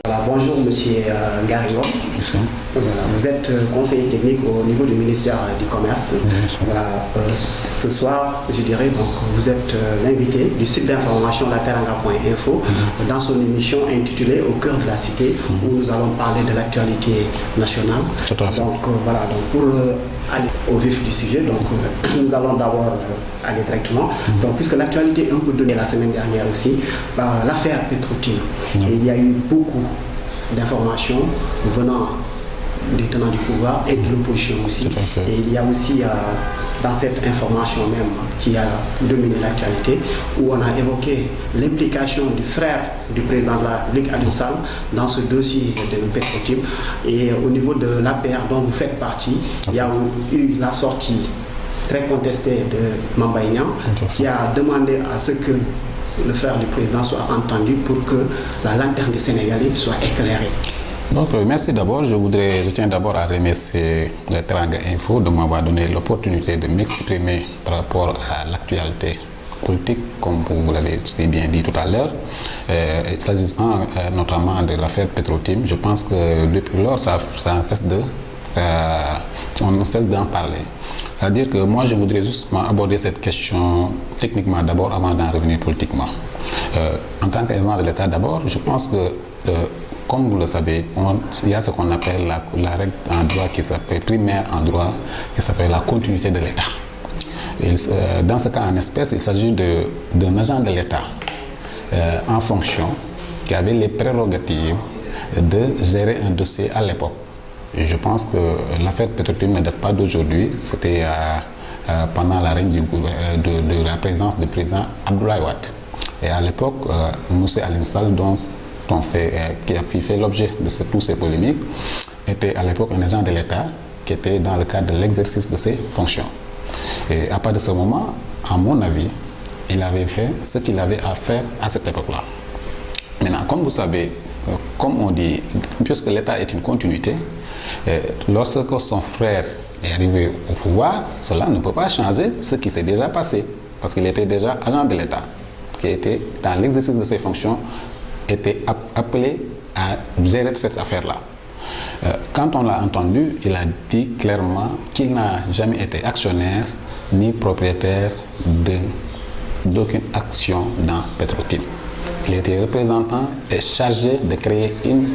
Voilà, bonjour Monsieur Garigo. Voilà, vous êtes conseiller technique au niveau du ministère du Commerce. Voilà, ce soir, je dirais, donc, vous êtes l'invité du site d'information lateranga.info dans son émission intitulée Au cœur de la cité, où nous allons parler de l'actualité nationale. Donc voilà, donc, pour aller au vif du sujet, donc, nous allons d'abord aller directement. Donc, puisque l'actualité est un peu donnée la semaine dernière aussi, l'affaire Petro-Tim. Il y a eu beaucoup d'informations venant des tenants du pouvoir et de l'opposition aussi. Et il y a aussi dans cette information même qui a dominé l'actualité, où on a évoqué l'implication du frère du président de la Ligue Aliou Sall dans ce dossier de Petro-Tim. Et au niveau de l'APR dont vous faites partie, il y a eu la sortie très contestée de Mame Mbaye Niang, qui a demandé à ce que le frère du président soit entendu pour que la lanterne des Sénégalais soit éclairée. Donc, merci d'abord. Je tiens d'abord à remercier Teranga Info de m'avoir donné l'opportunité de m'exprimer par rapport à l'actualité politique, comme vous l'avez si bien dit tout à l'heure. S'agissant notamment de l'affaire Petro-Tim, je pense que depuis lors, on ne cesse d'en parler. C'est-à-dire que moi, je voudrais justement aborder cette question techniquement d'abord avant d'en revenir politiquement. En tant qu'agent de l'État d'abord, je pense que, comme vous le savez, il y a ce qu'on appelle la règle en droit qui s'appelle primaire en droit, qui s'appelle la continuité de l'État. Dans ce cas en espèce, il s'agit d'un agent de l'État en fonction qui avait les prérogatives de gérer un dossier à l'époque. Et je pense que l'affaire Petro-Tim ne date pas d'aujourd'hui, c'était pendant la règne de la présidence du président Abdoulaye Wade. Et à l'époque, Moussa Aliou Sall, qui a fait l'objet de toutes ces polémiques, était à l'époque un agent de l'État qui était dans le cadre de l'exercice de ses fonctions. Et à partir de ce moment, à mon avis, il avait fait ce qu'il avait à faire à cette époque-là. Maintenant, comme vous savez, comme on dit, puisque l'État est une continuité, lorsque son frère est arrivé au pouvoir, cela ne peut pas changer ce qui s'est déjà passé, parce qu'il était déjà agent de l'État, qui était dans l'exercice de ses fonctions, était appelé à gérer cette affaire-là. Quand on l'a entendu, il a dit clairement qu'il n'a jamais été actionnaire ni propriétaire d'aucune action dans Petro-Tim. Il était représentant et chargé de créer une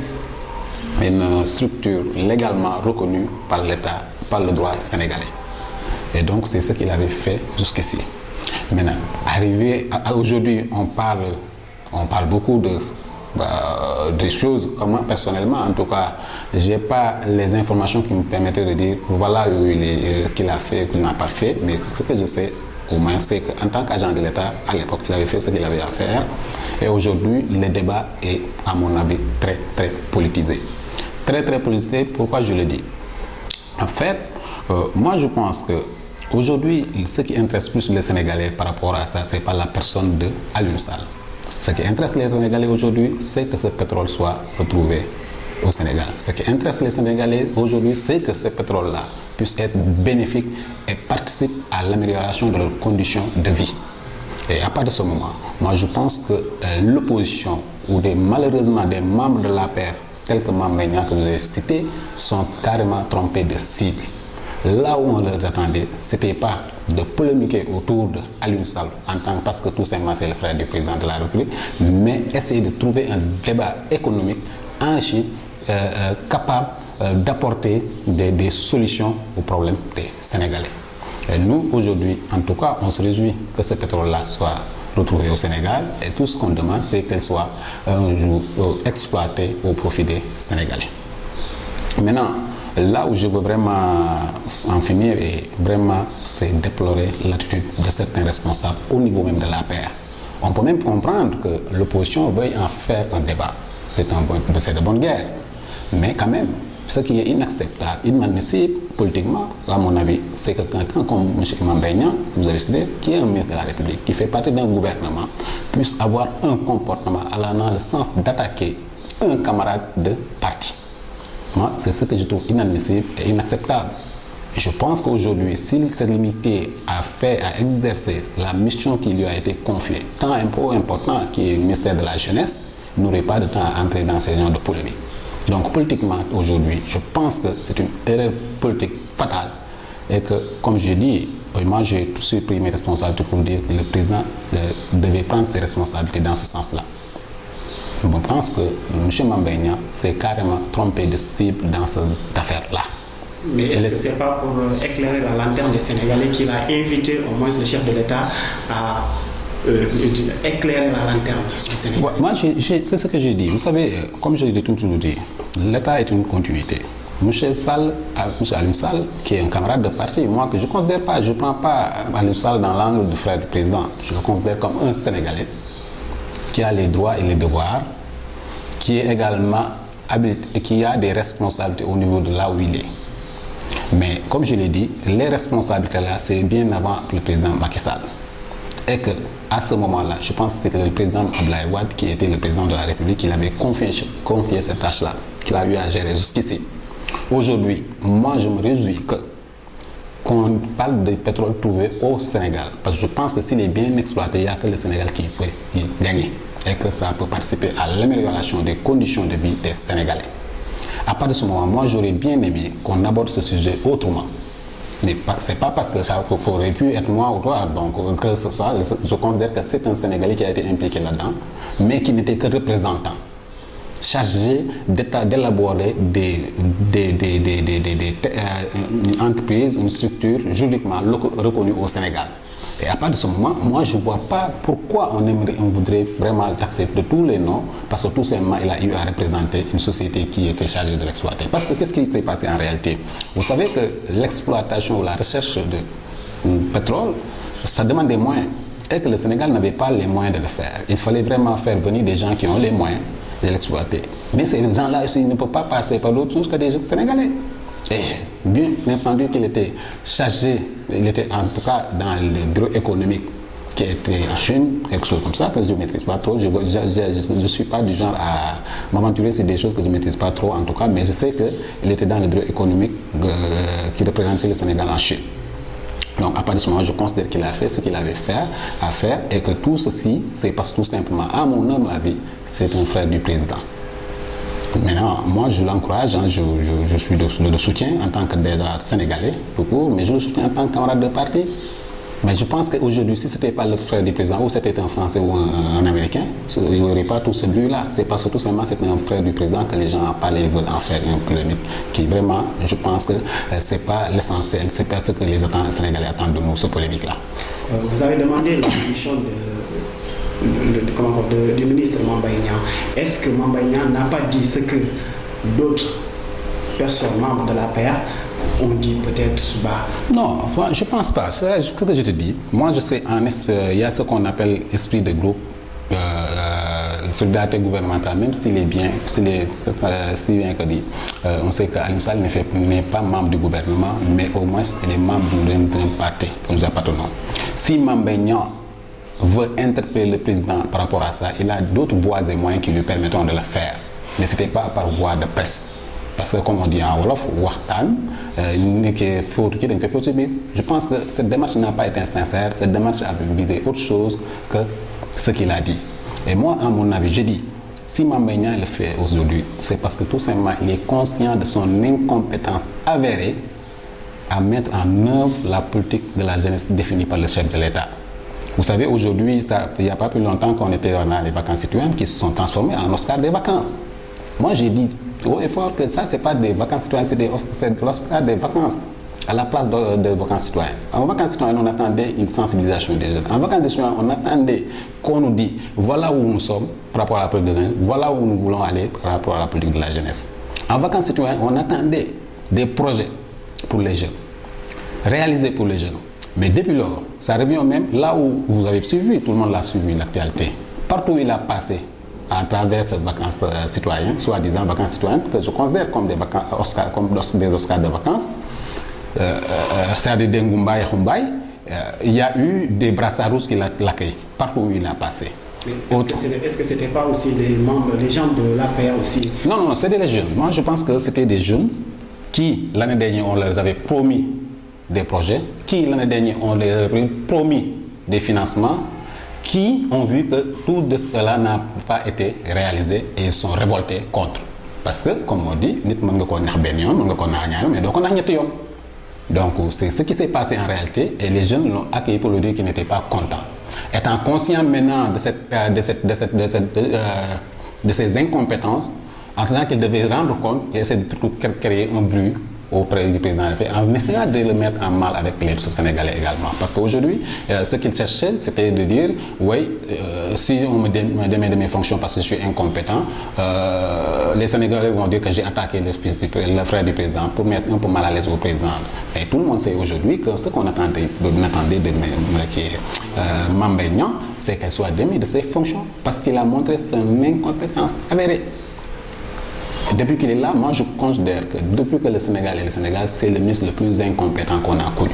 structure légalement reconnue par l'État, par le droit sénégalais. Et donc c'est ce qu'il avait fait jusqu'ici. Maintenant, arrivé à aujourd'hui, on parle beaucoup de choses. Moi, personnellement, en tout cas, je n'ai pas les informations qui me permettraient de dire voilà qu'il a fait, qu'il n'a pas fait. Mais ce que je sais, au moins, c'est qu'en tant qu'agent de l'État, à l'époque, il avait fait ce qu'il avait à faire. Et aujourd'hui, le débat est, à mon avis, très, très politisé. Très, très politisé. Pourquoi je le dis? En fait, moi, je pense que aujourd'hui, ce qui intéresse plus les Sénégalais par rapport à ça, ce n'est pas la personne de Aliou Sall. Ce qui intéresse les Sénégalais aujourd'hui, c'est que ce pétrole soit retrouvé au Sénégal. Ce qui intéresse les Sénégalais aujourd'hui, c'est que ce pétrole-là puisse être bénéfique et participe à l'amélioration de leurs conditions de vie. Et à partir de ce moment, moi je pense que l'opposition ou malheureusement des membres de l'APR, tels que Mame Mbaye Niang que vous avez cité, sont carrément trompés de cible. Là où on les attendait, ce n'était pas de polémiquer autour de Aliou Sall parce que tout simplement c'est le frère du président de la République, mais essayer de trouver un débat économique enrichi, capable d'apporter des solutions aux problèmes des Sénégalais. Et nous, aujourd'hui, en tout cas, on se réjouit que ce pétrole-là soit retrouvé au Sénégal et tout ce qu'on demande, c'est qu'elle soit un jour exploitée au profit des Sénégalais. Maintenant, là où je veux vraiment en finir, et vraiment, c'est déplorer l'attitude de certains responsables au niveau même de l'APR. On peut même comprendre que l'opposition veuille en faire un débat. C'est de bonne guerre. Mais quand même, ce qui est inacceptable, inadmissible politiquement, à mon avis, c'est que quelqu'un comme M. Mame Mbaye Niang, vous avez décidé, qui est un ministre de la République, qui fait partie d'un gouvernement, puisse avoir un comportement allant dans le sens d'attaquer un camarade de parti. Moi, c'est ce que je trouve inadmissible et inacceptable. Et je pense qu'aujourd'hui, s'il s'est limité à exercer la mission qui lui a été confiée, tant important qui est le ministère de la Jeunesse, il n'aurait pas de temps à entrer dans ces genres de polémiques. Donc politiquement, aujourd'hui, je pense que c'est une erreur politique fatale et que, comme je dis, moi j'ai tout de suite pris mes responsabilités pour dire que le président devait prendre ses responsabilités dans ce sens-là. Je pense que M. Mame Mbaye Niang s'est carrément trompé de cible dans cette affaire-là. Mais est-ce que ce n'est pas pour éclairer la lanterne des Sénégalais qu'il a invité au moins le chef de l'État à éclairer la lanterne des Sénégalais? Ouais, moi, c'est ce que j'ai dit. Vous savez, comme je l'ai toujours dit, l'État est une continuité. M. Aliou Sall, qui est un camarade de parti, moi que je ne considère pas, je ne prends pas Aliou Sall dans l'angle du frère du président. Je le considère comme un Sénégalais qui a les droits et les devoirs, qui est également habilité et qui a des responsabilités au niveau de là où il est. Mais comme je l'ai dit, les responsabilités là, c'est bien avant le président Macky Sall. Et qu'à ce moment-là, je pense que c'était le président Abdoulaye Wade qui était le président de la République qui l'avait confié cette tâche-là, qu'il a eu à gérer jusqu'ici. Aujourd'hui, moi je me réjouis qu'on parle de pétrole trouvé au Sénégal. Parce que je pense que s'il est bien exploité, il n'y a que le Sénégal qui peut y gagner. Et que ça peut participer à l'amélioration des conditions de vie des Sénégalais. À partir de ce moment, moi j'aurais bien aimé qu'on aborde ce sujet autrement. Mais ce n'est pas parce que ça aurait pu être moi ou toi, donc que ce soit, je considère que c'est un Sénégalais qui a été impliqué là-dedans, mais qui n'était que représentant, chargé d'élaborer une entreprise, une structure juridiquement reconnue au Sénégal. Et à partir de ce moment, moi je ne vois pas pourquoi on voudrait vraiment l'accepter de tous les noms, parce que tout simplement il a eu à représenter une société qui était chargée de l'exploiter. Parce que qu'est-ce qui s'est passé en réalité? Vous savez que l'exploitation ou la recherche de pétrole, ça demande des moyens. Et que le Sénégal n'avait pas les moyens de le faire. Il fallait vraiment faire venir des gens qui ont les moyens de l'exploiter. Mais ces gens-là aussi ne peuvent pas passer par d'autres choses que des jeunes Sénégalais. Et bien entendu qu'il était chargé, il était en tout cas dans le bureau économique qui était en Chine, quelque chose comme ça, que je ne maîtrise pas trop. Je ne suis pas du genre à m'aventurer sur des choses que je ne maîtrise pas trop en tout cas, mais je sais qu'il était dans le bureau économique qui représentait le Sénégal en Chine. Donc à partir de ce moment, je considère qu'il a fait ce qu'il avait à faire et que tout ceci, c'est parce que tout simplement, à mon humble avis, c'est un frère du président. Maintenant, moi je l'encourage, hein, je suis de soutien en tant que Sénégalais, tout court, mais je le soutiens en tant que camarade de parti. Mais je pense qu'aujourd'hui, si ce n'était pas le frère du président, ou c'était un Français ou un Américain, il n'y aurait pas tout ce bruit-là. C'est parce que tout simplement c'est un frère du président que les gens en parlent et veulent en faire une polémique qui vraiment, je pense que ce n'est pas l'essentiel, ce n'est pas ce que les Sénégalais attendent de nous, ce polémique-là. Vous avez demandé la démission du ministre Mame Mbaye Niang. Est-ce que Mame Mbaye Niang n'a pas dit ce que d'autres personnes membres de l'APR ont dit peut-être bas? Non, je ne pense pas. C'est ce que je te dis. Moi, je sais, il y a ce qu'on appelle esprit de groupe, solidarité gouvernementale, même s'il est bien, si bien que dit, on sait qu'Aliou Sall n'est pas membre du gouvernement, mais au moins il est membre d'un parti que nous appartenons. Si Mame Mbaye Niang veut interpeller le président par rapport à ça, il a d'autres voies et moyens qui lui permettront de le faire. Mais ce n'était pas par voie de presse. Parce que comme on dit en Wolof, je pense que cette démarche n'a pas été sincère, cette démarche avait visé autre chose que ce qu'il a dit. Et moi, à mon avis, j'ai dit, si Mame Mbaye Niang le fait aujourd'hui, c'est parce que tout simplement, il est conscient de son incompétence avérée à mettre en œuvre la politique de la jeunesse définie par le chef de l'État. Vous savez, aujourd'hui, il n'y a pas plus longtemps qu'on était dans les vacances citoyennes qui se sont transformées en Oscar des vacances. Moi, j'ai dit haut et fort que ça, ce n'est pas des vacances citoyennes, c'est l'Oscar des vacances à la place de vacances citoyennes. En vacances citoyennes, on attendait une sensibilisation des jeunes. En vacances citoyennes, on attendait qu'on nous dise voilà où nous sommes par rapport à la politique de la jeunesse, voilà où nous voulons aller par rapport à la politique de la jeunesse. En vacances citoyennes, on attendait des projets pour les jeunes, réalisés pour les jeunes. Mais depuis lors, ça revient au même là où vous avez suivi, tout le monde l'a suivi, l'actualité. Partout où il a passé à travers ces vacances citoyennes, soi-disant vacances citoyennes, que je considère comme des Oscars de vacances, c'est-à-dire des Ngumba et Khumbaï, il y a eu des brassards rouges qui l'accueillent, partout où il a passé. Est-ce que ce n'était pas aussi les gens de l'APR aussi? Non, c'était des jeunes. Moi, je pense que c'était des jeunes qui, l'année dernière, on leur avait promis des projets qui, l'année dernière, ont promis des financements, qui ont vu que tout de cela n'a pas été réalisé et sont révoltés contre. Parce que, comme on dit, donc c'est ce qui s'est passé en réalité et les jeunes l'ont accueilli pour lui dire qu'ils n'étaient pas contents. Étant conscients maintenant de ces incompétences, en faisant qu'ils devaient rendre compte et essayer de créer un bruit auprès du président en essayant de le mettre en mal avec les Sénégalais également. Parce qu'aujourd'hui, ce qu'il cherchait, c'était de dire, oui, si on me démet de mes fonctions parce que je suis incompétent, les Sénégalais vont dire que j'ai attaqué le frère du président pour mettre un peu mal à l'aise au président. Et tout le monde sait aujourd'hui que ce qu'on attendait de Mame Mbaye Niang, c'est qu'elle soit démise de ses fonctions parce qu'il a montré son incompétence avérée. Depuis qu'il est là, moi je considère que depuis que le Sénégal est le Sénégal, c'est le ministre le plus incompétent qu'on a connu.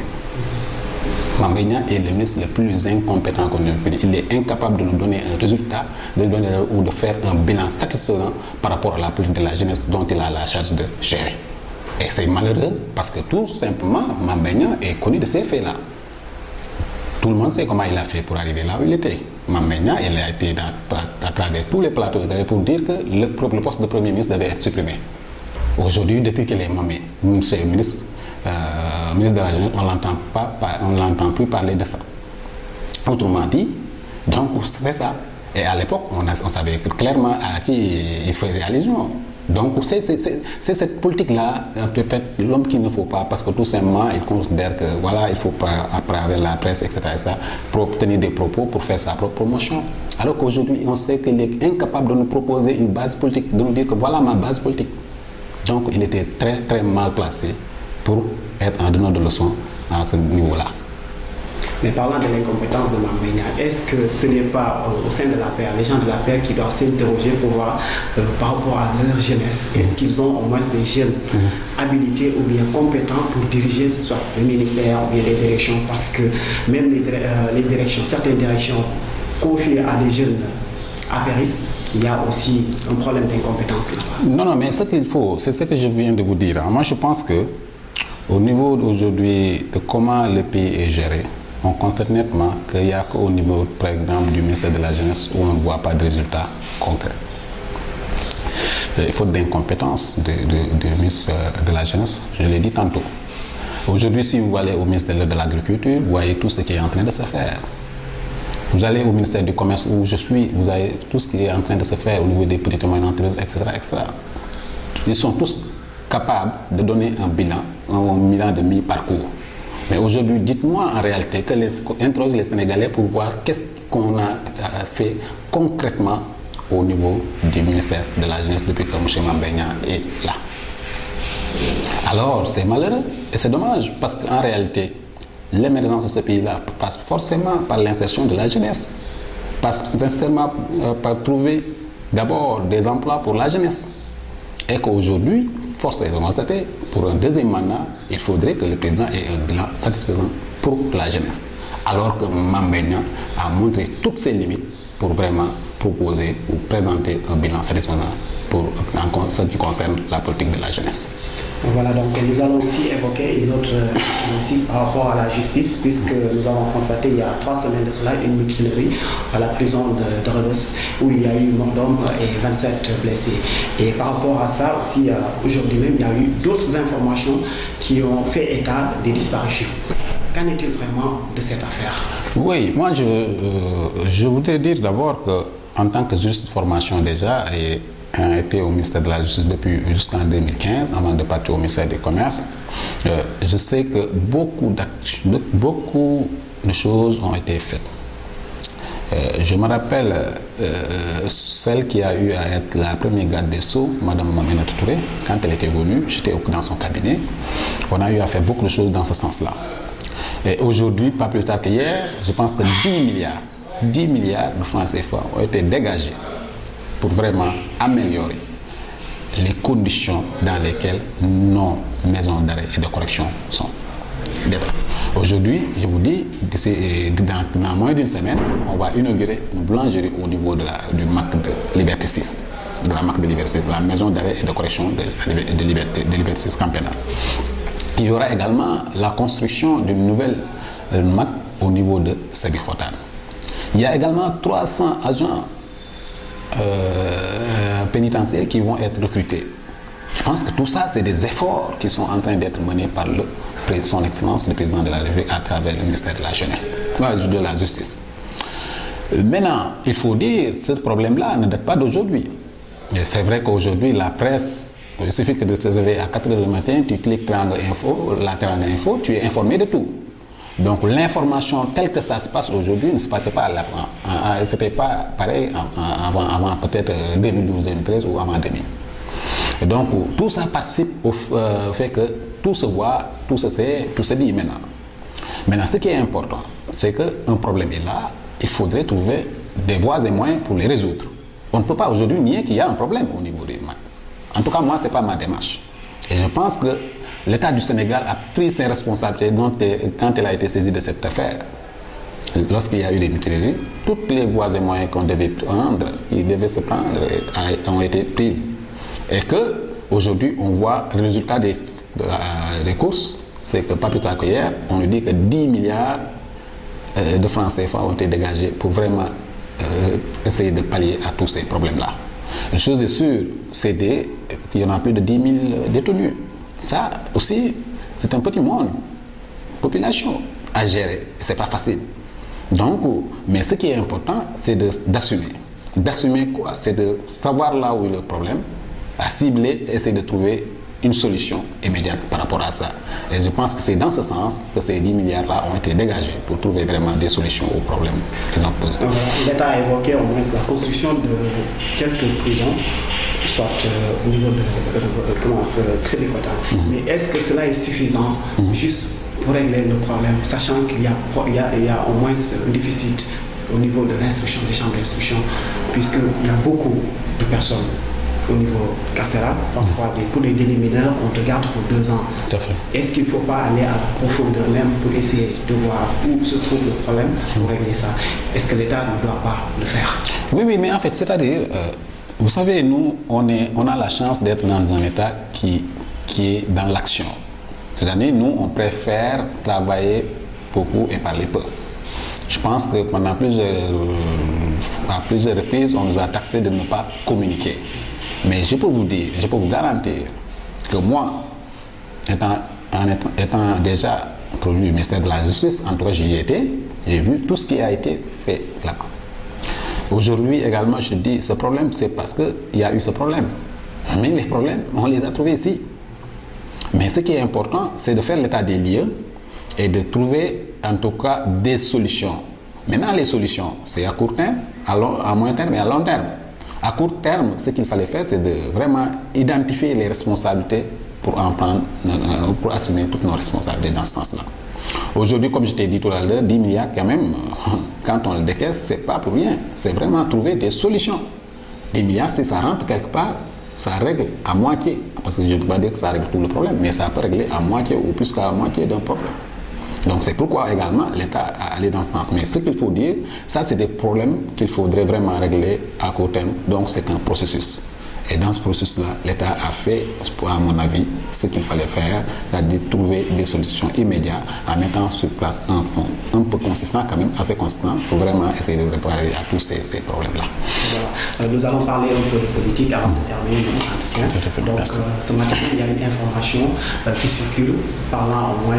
Mame Mbaye Niang est le ministre le plus incompétent qu'on a connu. Il est incapable de nous donner un résultat ou de faire un bilan satisfaisant par rapport à la politique de la jeunesse dont il a la charge de gérer. Et c'est malheureux parce que tout simplement, Mame Mbaye Niang est connu de ces faits-là. Tout le monde sait comment il a fait pour arriver là où il était. Mame Mbaye Niang, il a été à travers tous les plateaux pour dire que le poste de Premier ministre devait être supprimé. Aujourd'hui, depuis qu'il est nommé ministre de la Jeunesse, on ne l'entend plus parler de ça. Autrement dit, donc c'est ça. Et à l'époque, on savait clairement à qui il faisait allusion. Donc c'est cette politique-là, en fait, l'homme qu'il ne faut pas, parce que tout simplement, il considère que voilà, il faut à travers la presse, etc., pour obtenir des propos pour faire sa propre promotion. Alors qu'aujourd'hui, on sait qu'il est incapable de nous proposer une base politique, de nous dire que voilà ma base politique. Donc il était très très mal placé pour être un donneur de leçons à ce niveau-là. Mais parlant de l'incompétence de Mame Mbaye Niang, est-ce que ce n'est pas au sein de la paix, les gens de la paix qui doivent s'interroger pour voir par rapport à leur jeunesse, est-ce qu'ils ont au moins des jeunes habilités ou bien compétents pour diriger soit le ministère ou bien les directions, parce que même les directions, certaines directions confiées à des jeunes apéristes, il y a aussi un problème d'incompétence là-bas. Non, mais ce qu'il faut, c'est ce que je viens de vous dire. Moi, je pense que au niveau aujourd'hui de comment le pays est géré, on constate nettement qu'il n'y a qu'au niveau, par exemple, du ministère de la Jeunesse où on ne voit pas de résultats concrets. Il faut d'incompétence du ministre de la Jeunesse, je l'ai dit tantôt. Aujourd'hui, si vous allez au ministère de l'Agriculture, vous voyez tout ce qui est en train de se faire. Vous allez au ministère du Commerce où je suis, vous avez tout ce qui est en train de se faire au niveau des petites et moyennes entreprises, etc., etc. Ils sont tous capables de donner un bilan de mi-parcours. Mais aujourd'hui, dites-moi en réalité, interrogez les Sénégalais pour voir qu'est-ce qu'on a fait concrètement au niveau du ministère de la Jeunesse depuis que M. Mame Mbaye Niang est là. Alors, c'est malheureux et c'est dommage parce qu'en réalité, l'émergence de ce pays-là passe forcément par l'insertion de la jeunesse, passe nécessairement par trouver d'abord des emplois pour la jeunesse. Et qu'aujourd'hui, force est de constater, pour un deuxième mandat, il faudrait que le président ait un bilan satisfaisant pour la jeunesse. Alors que Mame Mbaye Niang a montré toutes ses limites pour vraiment proposer ou présenter un bilan satisfaisant pour ce qui concerne la politique de la jeunesse. Voilà, donc nous allons aussi évoquer une autre question aussi par rapport à la justice, puisque nous avons constaté il y a 3 semaines de cela une mutinerie à la prison de Rebeuss où il y a eu mort d'homme et 27 blessés. Et par rapport à ça aussi, aujourd'hui même, il y a eu d'autres informations qui ont fait état des disparitions. Qu'en est-il vraiment de cette affaire? Oui, moi je voudrais dire d'abord qu'en tant que juriste de formation déjà, et été au ministère de la Justice depuis jusqu'en 2015, avant de partir au ministère du Commerce, je sais que beaucoup de choses ont été faites. Je me rappelle celle qui a eu à être la première garde des Sceaux, Mme Aminata Touré, quand elle était venue, j'étais dans son cabinet, on a eu à faire beaucoup de choses dans ce sens-là. Et aujourd'hui, pas plus tard qu'hier, je pense que 10 milliards de francs CFA ont été dégagés pour vraiment améliorer les conditions dans lesquelles nos maisons d'arrêt et de correction sont. Aujourd'hui, je vous dis, dans moins d'une semaine, on va inaugurer une boulangerie au niveau du MAC de Liberté 6, de la MAC de Liberté 6, de la maison d'arrêt et de correction de Liberté 6 Camp Pénal. Il y aura également la construction d'une nouvelle MAC au niveau de Sébikotane. Il y a également 300 agents pénitentiaires qui vont être recrutés. Je pense que tout ça, c'est des efforts qui sont en train d'être menés par son Excellence, le Président de la République, à travers le ministère de la Jeunesse, de la Justice. Maintenant, il faut dire que ce problème-là ne date pas d'aujourd'hui. C'est vrai qu'aujourd'hui, la presse, il suffit que de se réveiller à 4 h du matin, tu cliques Teranga Info, la Teranga Info, tu es informé de tout. Donc l'information telle que ça se passe aujourd'hui ne se passait pas avant. C'était pas pareil avant peut-être 2012-2013 ou avant 2000. Et donc tout ça participe au fait que tout se voit, tout se sait, tout se dit maintenant. Maintenant, ce qui est important, c'est qu'un problème est là, il faudrait trouver des voies et moyens pour les résoudre. On ne peut pas aujourd'hui nier qu'il y a un problème au niveau des MAC. En tout cas, moi, ce n'est pas ma démarche. Et je pense que l'État du Sénégal a pris ses responsabilités quand il a été saisi de cette affaire. Lorsqu'il y a eu des mutineries, toutes les voies et moyens qu'on devait prendre, qui devaient se prendre, ont été prises. Et qu'aujourd'hui, on voit le résultat des courses, c'est que pas plus tard qu'hier, on nous dit que 10 milliards de francs CFA ont été dégagés pour vraiment essayer de pallier à tous ces problèmes-là. Une chose est sûre, c'est qu'il y en a plus de 10 000 détenus. Ça aussi, c'est un petit monde, population à gérer. C'est pas facile. Donc, mais ce qui est important, c'est d'assumer. D'assumer quoi? C'est de savoir là où est le problème, à cibler, essayer de trouver une solution immédiate par rapport à ça. Et je pense que c'est dans ce sens que ces 10 milliards-là ont été dégagés pour trouver vraiment des solutions aux problèmes qu'ils ont posés. L'État a évoqué au moins la construction de quelques prisons, soit au niveau de Sébikotane. Mais est-ce que cela est suffisant juste pour régler le problème, sachant qu'il y a au moins un déficit au niveau de l'instruction, des chambres d'instruction, puisqu'il y a beaucoup de personnes au niveau carcéral, parfois pour les délits mineurs, on te garde pour 2 ans. Est-ce qu'il ne faut pas aller à la profondeur même pour essayer de voir où se trouve le problème pour régler ça? Est-ce que l'État ne doit pas le faire? Oui, mais en fait, c'est-à-dire, vous savez, nous, on a la chance d'être dans un État qui est dans l'action. C'est-à-dire, nous, on préfère travailler beaucoup et parler peu. Je pense que pendant à plusieurs reprises, on nous a taxé de ne pas communiquer. Mais je peux vous dire, je peux vous garantir que moi, étant déjà produit du ministère de la Justice, en tout cas j'y étais, j'ai vu tout ce qui a été fait là-bas. Aujourd'hui également, je dis, ce problème, c'est parce qu'il y a eu ce problème. Mais les problèmes, on les a trouvés ici. Mais ce qui est important, c'est de faire l'état des lieux et de trouver en tout cas des solutions. Maintenant, les solutions, c'est à court terme, à moyen terme et à long terme. À court terme, ce qu'il fallait faire, c'est de vraiment identifier les responsabilités pour assumer toutes nos responsabilités dans ce sens-là. Aujourd'hui, comme je t'ai dit tout à l'heure, 10 milliards quand même, quand on le décaisse, c'est pas pour rien. C'est vraiment trouver des solutions. 10 milliards, si ça rentre quelque part, ça règle à moitié. Parce que je ne peux pas dire que ça règle tout le problème, mais ça peut régler à moitié ou plus qu'à moitié d'un problème. Donc c'est pourquoi également l'État a allé dans ce sens. Mais ce qu'il faut dire, ça c'est des problèmes qu'il faudrait vraiment régler à court terme. Donc c'est un processus. Et dans ce processus-là, l'État a fait, à mon avis, ce qu'il fallait faire, c'est-à-dire trouver des solutions immédiates en mettant sur place un fonds un peu consistant, quand même assez consistant, pour vraiment essayer de réparer à tous ces problèmes-là. Voilà. Nous allons parler un peu de politique avant de terminer notre entretien. Donc ce matin, il y a une information qui circule parlant au moins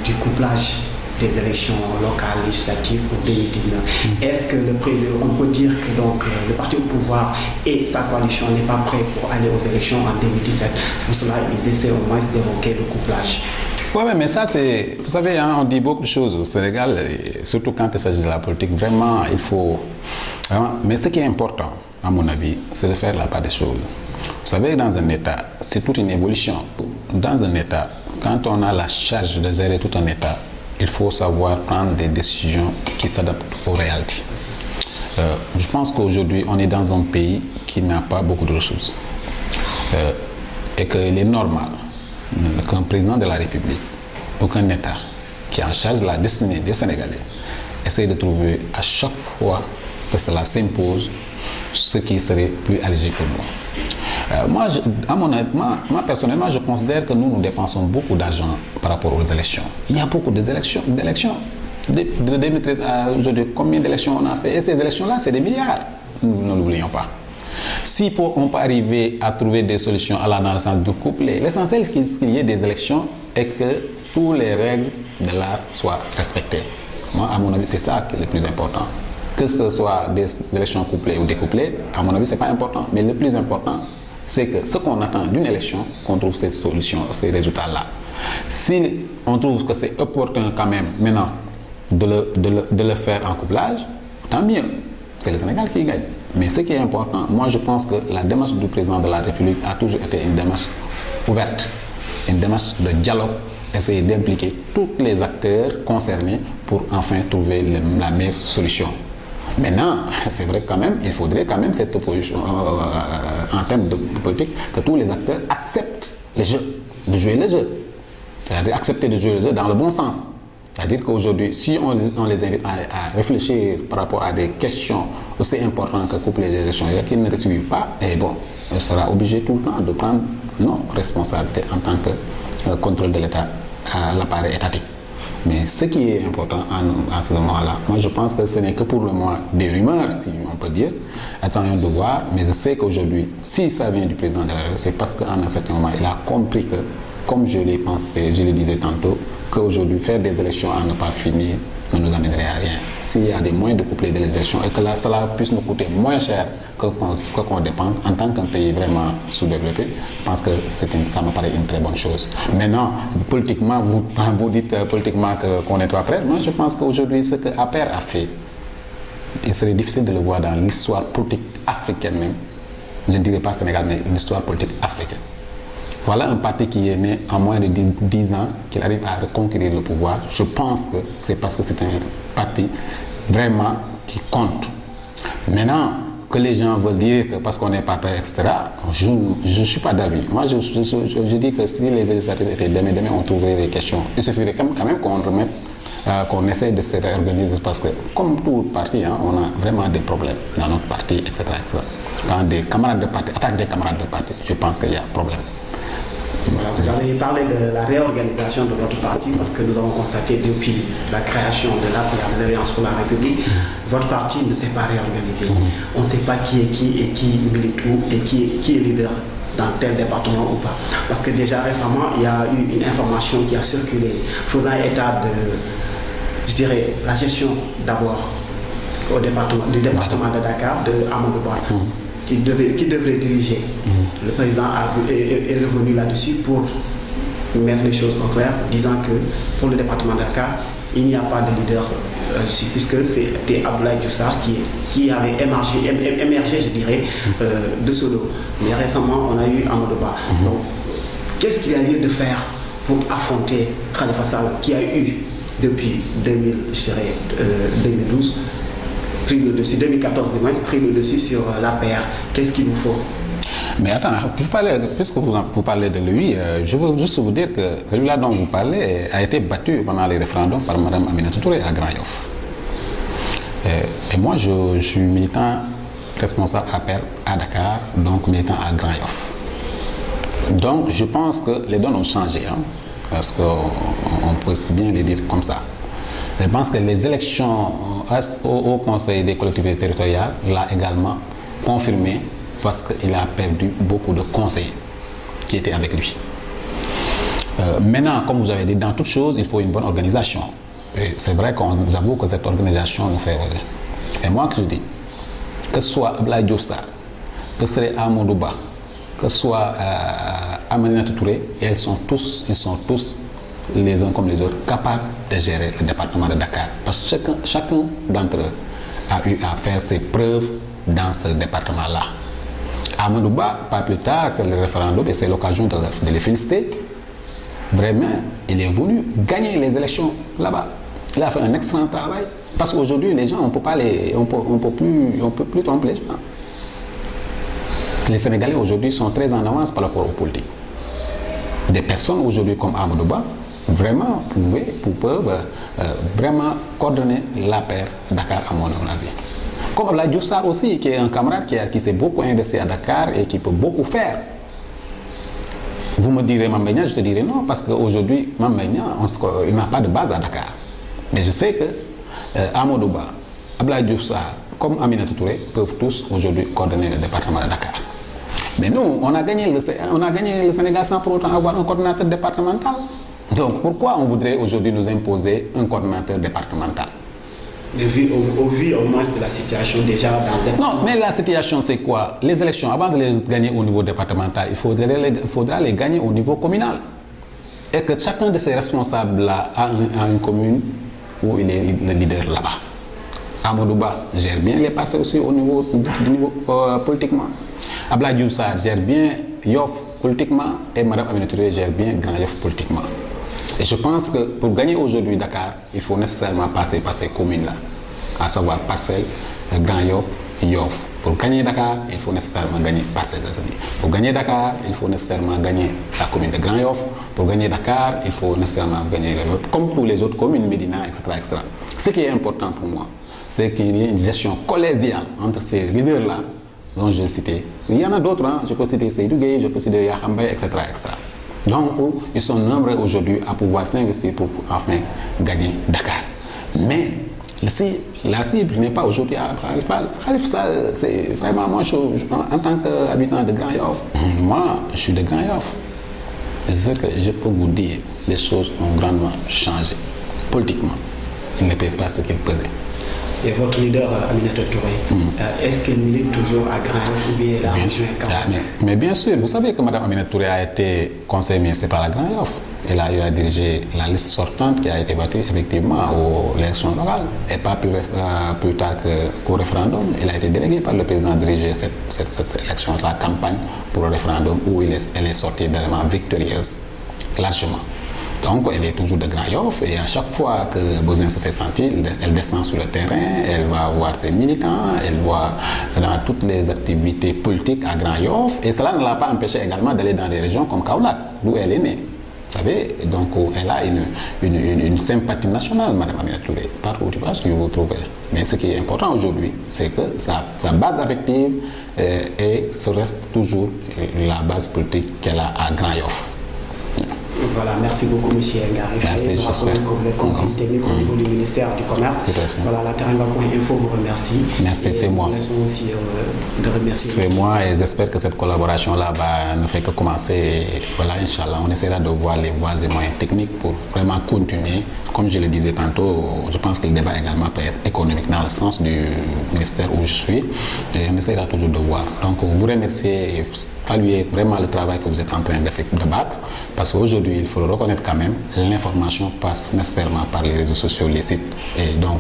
du couplage des élections locales, législatives pour 2019. Est-ce que le président, on peut dire que donc, le parti au pouvoir et sa coalition n'est pas prêt pour aller aux élections en 2017? C'est pour cela qu'ils essaient au moins d'évoquer le couplage. Oui, mais ça c'est... Vous savez, hein, on dit beaucoup de choses au Sénégal, surtout quand il s'agit de la politique. Vraiment, il faut... Vraiment, mais ce qui est important, à mon avis, c'est de faire la part des choses. Vous savez, dans un État, c'est toute une évolution. Dans un État, quand on a la charge de gérer tout un État, il faut savoir prendre des décisions qui s'adaptent aux réalités. Je pense qu'aujourd'hui, on est dans un pays qui n'a pas beaucoup de ressources. Et qu'il est normal qu'un président de la République, aucun État qui est en charge de la destinée des Sénégalais, essaye de trouver à chaque fois que cela s'impose ce qui serait plus allégé pour nous. Moi, à mon avis, moi, personnellement, je considère que nous dépensons beaucoup d'argent par rapport aux élections. Il y a beaucoup d'élections. De 2013 à aujourd'hui, combien d'élections on a fait? Et ces élections-là, c'est des milliards. Nous ne l'oublions pas. Si on peut arriver à trouver des solutions allant dans le sens de coupler, l'essentiel qu'il y ait des élections et que toutes les règles de l'art soient respectées. Moi, à mon avis, c'est ça qui est le plus important. Que ce soit des élections couplées ou découplées, à mon avis, ce n'est pas important. Mais le plus important, c'est que ce qu'on attend d'une élection, qu'on trouve ces solutions, ces résultats-là. Si on trouve que c'est opportun quand même maintenant de le faire en couplage, tant mieux. C'est le Sénégal qui gagne. Mais ce qui est important, moi je pense que la démarche du président de la République a toujours été une démarche ouverte, une démarche de dialogue, essayer d'impliquer tous les acteurs concernés pour enfin trouver la meilleure solution. Maintenant, c'est vrai quand même, il faudrait quand même cette opposition, en termes de politique, que tous les acteurs acceptent le jeu, de jouer le jeu. C'est-à-dire accepter de jouer le jeu dans le bon sens. C'est-à-dire qu'aujourd'hui, si on les invite à réfléchir par rapport à des questions aussi importantes que couper les élections et qu'ils ne les suivent pas, et bon, on sera obligé tout le temps de prendre nos responsabilités en tant que contrôle de l'État à l'appareil étatique. Mais ce qui est important à ce moment-là, moi je pense que ce n'est que pour le moment des rumeurs, si on peut dire. Attendons de voir, mais je sais qu'aujourd'hui, si ça vient du président de la République, c'est parce qu'à un certain moment, il a compris que, comme je l'ai pensé, je le disais tantôt, qu'aujourd'hui, faire des élections à ne pas finir ne nous amènerait à rien. S'il y a des moyens de coupler des élections et que là, cela puisse nous coûter moins cher que ce qu'on dépense en tant qu'un pays vraiment sous-développé, je pense que ça me paraît une très bonne chose. Maintenant, politiquement, vous dites politiquement qu'on n'est pas prêt. Moi, je pense qu'aujourd'hui, ce que APR a fait, il serait difficile de le voir dans l'histoire politique africaine même. Je ne dirais pas Sénégal, mais l'histoire politique africaine. Voilà un parti qui est né en moins de 10 ans, qu'il arrive à reconquérir le pouvoir. Je pense que c'est parce que c'est un parti vraiment qui compte. Maintenant, que les gens veulent dire que parce qu'on n'est pas prêt, etc., je ne suis pas d'avis. Moi, je dis que si les législatives étaient demain, on trouverait des questions. Il suffirait quand même qu'on remette, qu'on essaie de se réorganiser parce que, comme tout parti, on a vraiment des problèmes dans notre parti, etc. etc. Quand des camarades de parti attaquent des camarades de parti, je pense qu'il y a un problème. Voilà, vous avez parlé de la réorganisation de votre parti parce que nous avons constaté depuis la création de l'Alliance pour la République, votre parti ne s'est pas réorganisé. On ne sait pas qui est qui et qui milite où et qui est leader dans tel département ou pas. Parce que déjà récemment, il y a eu une information qui a circulé faisant état de, je dirais, la gestion d'abord du département de Dakar, de Amadou Ba. Qui devrait diriger. Le président est revenu là-dessus pour mettre les choses au clair, disant que pour le département de Dakar, il n'y a pas de leader ici, puisque c'était Abdoulaye Diouf Sarr qui avait émergé, je dirais, de ce lot. Mais récemment, on a eu Amadou Ba. Donc, qu'est-ce qu'il y a lieu de faire pour affronter Khalifa Sall, qui a eu depuis 2012 pris le dessus, 2014 du moins, pris le dessus sur l'APR. Qu'est-ce qu'il vous faut? Mais attends, puisque vous parlez de lui, je veux juste vous dire que celui-là dont vous parlez a été battu pendant les référendums par Mme Aminata Touré à Grand Yoff. Et moi, je suis militant responsable APR à Dakar, donc militant à Grand Yoff. Donc, je pense que les données ont changé, parce qu'on peut bien les dire comme ça. Je pense que les élections au Conseil des collectivités territoriales l'a également confirmé parce qu'il a perdu beaucoup de conseillers qui étaient avec lui. Maintenant, comme vous avez dit, dans toute chose, il faut une bonne organisation. Et c'est vrai qu'on nous avoue que cette organisation nous fait rêver. Et moi, que je dis, que ce soit Abdoulaye Diouf Sarr, que ce soit Amadou Ba, que ce soit Aminata Touré, ils sont tous les uns comme les autres, capables de gérer le département de Dakar. Parce que chacun d'entre eux a eu à faire ses preuves dans ce département-là. Amadou Ba, pas plus tard que le référendum, et c'est l'occasion de les féliciter, vraiment, il est venu gagner les élections là-bas. Il a fait un excellent travail. Parce qu'aujourd'hui, les gens, on ne peut plus tromper les gens. Les Sénégalais aujourd'hui sont très en avance par rapport aux politiques. Des personnes aujourd'hui comme Amadou Ba, vraiment peuvent vraiment coordonner l'APR Dakar à mon avis. Comme Abdoulaye Diouf Sarr aussi, qui est un camarade qui s'est beaucoup investi à Dakar et qui peut beaucoup faire. Vous me direz Mame Mbaye Niang, je te dirai non, parce qu'aujourd'hui, Mame Mbaye Niang, il n'a pas de base à Dakar. Mais je sais que Amadou Ba, Abdoulaye Diouf Sarr, comme Aminata Touré, peuvent tous aujourd'hui coordonner le département de Dakar. Mais nous, on a gagné le Sénégal sans pour autant avoir un coordonnateur départemental. Donc pourquoi on voudrait aujourd'hui nous imposer un coordonnateur départemental? Au vu au moins de la situation déjà dans le département. Non, mais la situation c'est quoi? Les élections, avant de les gagner au niveau départemental, il faudra les gagner au niveau communal. Et que chacun de ces responsables-là a une commune où il est le leader là-bas. Amadou Ba gère bien les passés aussi au niveau politiquement. Abdoulaye Diouf Sarr gère bien Yoff politiquement et Mme Aminata Touré gère bien Grand Yoff politiquement. Et je pense que pour gagner aujourd'hui Dakar, il faut nécessairement passer par ces communes-là, à savoir Parcelles, Grand Yoff, Yoff. Pour gagner Dakar, il faut nécessairement gagner Parcelles Assainies. Pour gagner Dakar, il faut nécessairement gagner la commune de Grand Yoff. Pour gagner Dakar, il faut nécessairement gagner comme tous les autres communes, Médina, etc., etc. Ce qui est important pour moi, c'est qu'il y ait une gestion collégiale entre ces leaders-là dont je l'ai cité. Il y en a d'autres, hein. Je peux citer Seydou Gueye, je peux citer Yakham Mbaye, etc., etc. Donc, ils sont nombreux aujourd'hui à pouvoir s'investir pour enfin gagner Dakar. Mais la cible n'est pas aujourd'hui à Khalifa Sall. C'est vraiment moi, en tant qu'habitant de Grand Yoff, moi, je suis de Grand Yoff. C'est sûr que je peux vous dire, les choses ont grandement changé. Politiquement, il ne pèse pas ce qu'il pesait. Et votre leader, Aminata Touré, est-ce qu'elle milite toujours à Grand Yoff ou bien la région mais bien sûr, vous savez que Mme Aminata Touré a été conseillère municipale à Grand Yoff. Elle a eu à diriger la liste sortante qui a été battue effectivement aux élections locales. Et pas plus tard qu'au référendum, elle a été déléguée par le président à diriger cette élection, la campagne pour le référendum où elle est sortie vraiment victorieuse, largement. Donc elle est toujours de Grand Yoff et à chaque fois que besoin se fait sentir, elle descend sur le terrain, elle va voir ses militants, elle voit dans toutes les activités politiques à Grand Yoff et cela ne l'a pas empêché également d'aller dans des régions comme Kaolack, d'où elle est née. Vous savez, donc elle a une sympathie nationale, Mme Aminata Touré, partout où tu passes, tu vous trouves. Mais ce qui est important aujourd'hui, c'est que sa base affective se reste toujours la base politique qu'elle a à Grand Yoff. Voilà, merci beaucoup, M. Ngari. Merci, j'espère que vous êtes conseiller technique au niveau du ministère du Commerce. Tout à fait. Voilà, la Teranga.info vous remercie. Merci, c'est moi. Nous laissons aussi de remercier. C'est moi et j'espère que cette collaboration-là ne fait que commencer. Et voilà, Inch'Allah, on essaiera de voir les voies et moyens techniques pour vraiment continuer. Comme je le disais tantôt, je pense que le débat également peut être économique dans le sens du ministère où je suis. Et on essaiera toujours de voir. Donc, vous remercier et saluer vraiment le travail que vous êtes en train de battre. Parce qu'aujourd'hui, il faut le reconnaître quand même, l'information passe nécessairement par les réseaux sociaux, les sites. Et donc,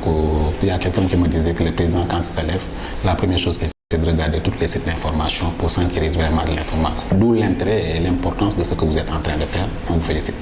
il y a quelqu'un qui me disait que le président, quand il se lève, la première chose qu'il fait, c'est de regarder tous les sites d'information pour s'enquérir vraiment de l'information. D'où l'intérêt et l'importance de ce que vous êtes en train de faire. On vous félicite.